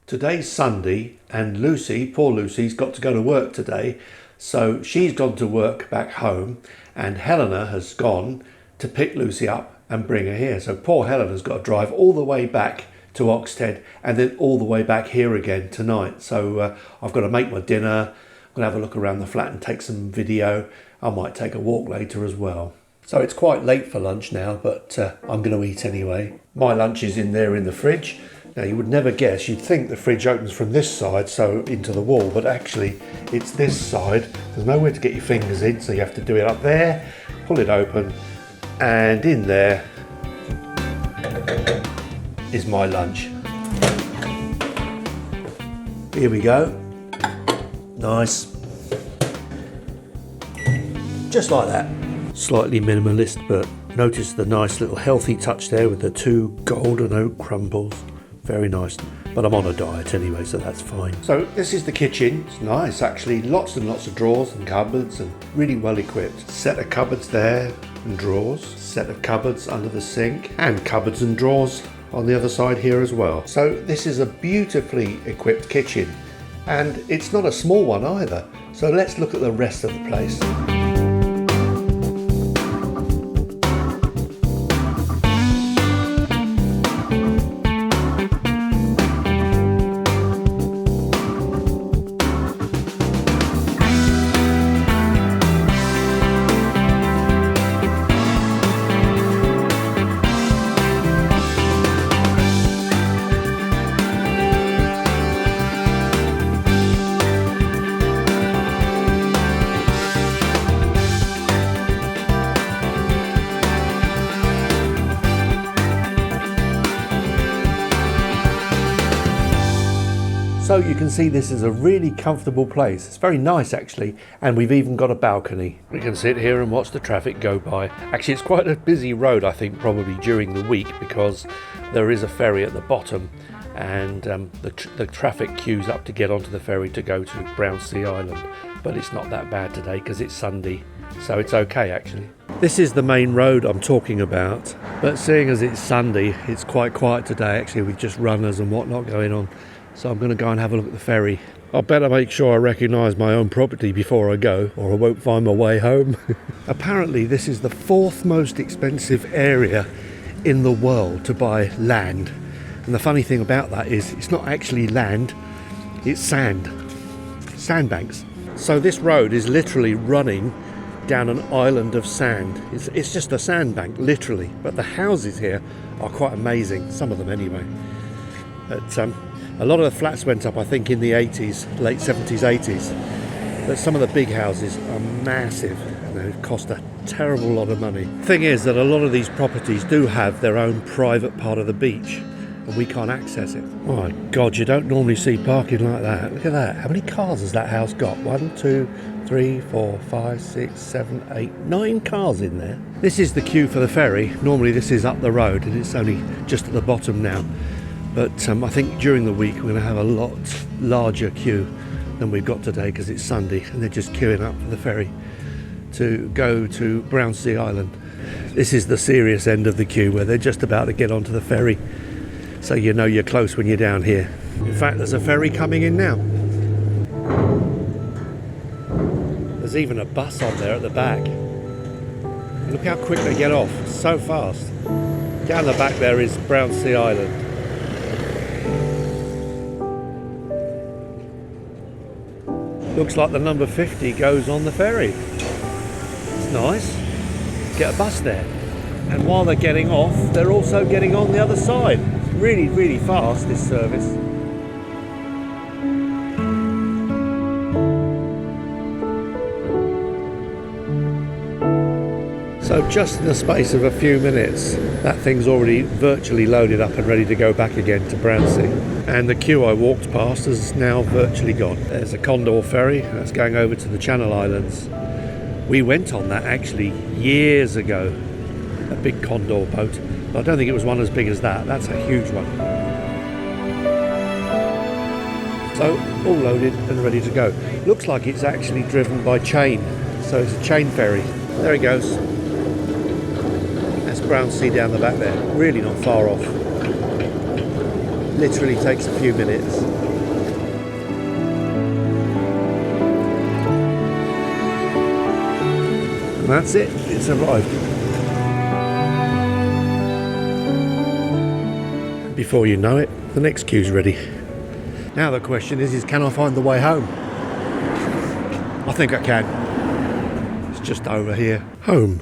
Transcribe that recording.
Today's Sunday and Lucy, poor Lucy's got to go to work today. So she's gone to work back home and Helena has gone to pick Lucy up and bring her here. So poor Helena's got to drive all the way back to Oxted and then all the way back here again tonight. So I've got to make my dinner. I'm going to have a look around the flat and take some video. I might take a walk later as well. So it's quite late for lunch now, but I'm going to eat anyway. My lunch is in there in the fridge. Now you would never guess, you'd think the fridge opens from this side, so into the wall, but actually it's this side. There's nowhere to get your fingers in, so you have to do it up there, pull it open, and in there is my lunch. Here we go. Nice. Just like that. Slightly minimalist, but notice the nice little healthy touch there with the 2 golden oak crumbles. Very nice, but I'm on a diet anyway, so that's fine. So this is the kitchen. It's nice actually, lots and lots of drawers and cupboards and really well equipped. Set of cupboards there and drawers, set of cupboards under the sink and cupboards and drawers on the other side here as well. So this is a beautifully equipped kitchen and it's not a small one either. So let's look at the rest of the place. So you can see this is a really comfortable place. It's very nice actually, and we've even got a balcony. We can sit here and watch the traffic go by. Actually, it's quite a busy road, I think, probably during the week because there is a ferry at the bottom and the traffic queues up to get onto the ferry to go to Brownsea Island. But it's not that bad today because it's Sunday, so it's okay actually. This is the main road I'm talking about, but seeing as it's Sunday, it's quite quiet today actually with just runners and whatnot going on. So I'm going to go and have a look at the ferry. I better make sure I recognise my own property before I go, or I won't find my way home. Apparently this is the 4th most expensive area in the world to buy land. And the funny thing about that is it's not actually land, it's sand. Sandbanks. So this road is literally running down an island of sand. It's just a sandbank, literally. But the houses here are quite amazing, some of them anyway. But a lot of the flats went up, I think, in the 80s, late 70s, 80s. But some of the big houses are massive and they cost a terrible lot of money. Thing is that a lot of these properties do have their own private part of the beach and we can't access it. Oh my God, you don't normally see parking like that. Look at that. How many cars has that house got? 1, 2, 3, 4, 5, 6, 7, 8, 9 cars in there. This is the queue for the ferry. Normally this is up the road and it's only just at the bottom now. But I think during the week we're going to have a lot larger queue than we've got today because it's Sunday and they're just queuing up for the ferry to go to Brownsea Island. This is the serious end of the queue where they're just about to get onto the ferry, so you know you're close when you're down here. In fact, there's a ferry coming in now. There's even a bus on there at the back. Look how quick they get off, so fast. Down the back there is Brownsea Island. Looks like the number 50 goes on the ferry. It's nice. Get a bus there. And while they're getting off, they're also getting on the other side. It's really, really fast, this service. So just in the space of a few minutes, that thing's already virtually loaded up and ready to go back again to Brownsea. And the queue I walked past is now virtually gone. There's a Condor ferry that's going over to the Channel Islands. We went on that actually years ago, a big Condor boat. But I don't think it was one as big as that. That's a huge one. So all loaded and ready to go. Looks like it's actually driven by chain. So it's a chain ferry. There it goes. That's Brownsea down the back there. Really not far off. literally takes a few minutes. And that's it, it's arrived. Before you know it, the next queue's ready. Now the question is can I find the way home? I think I can. It's just over here. Home.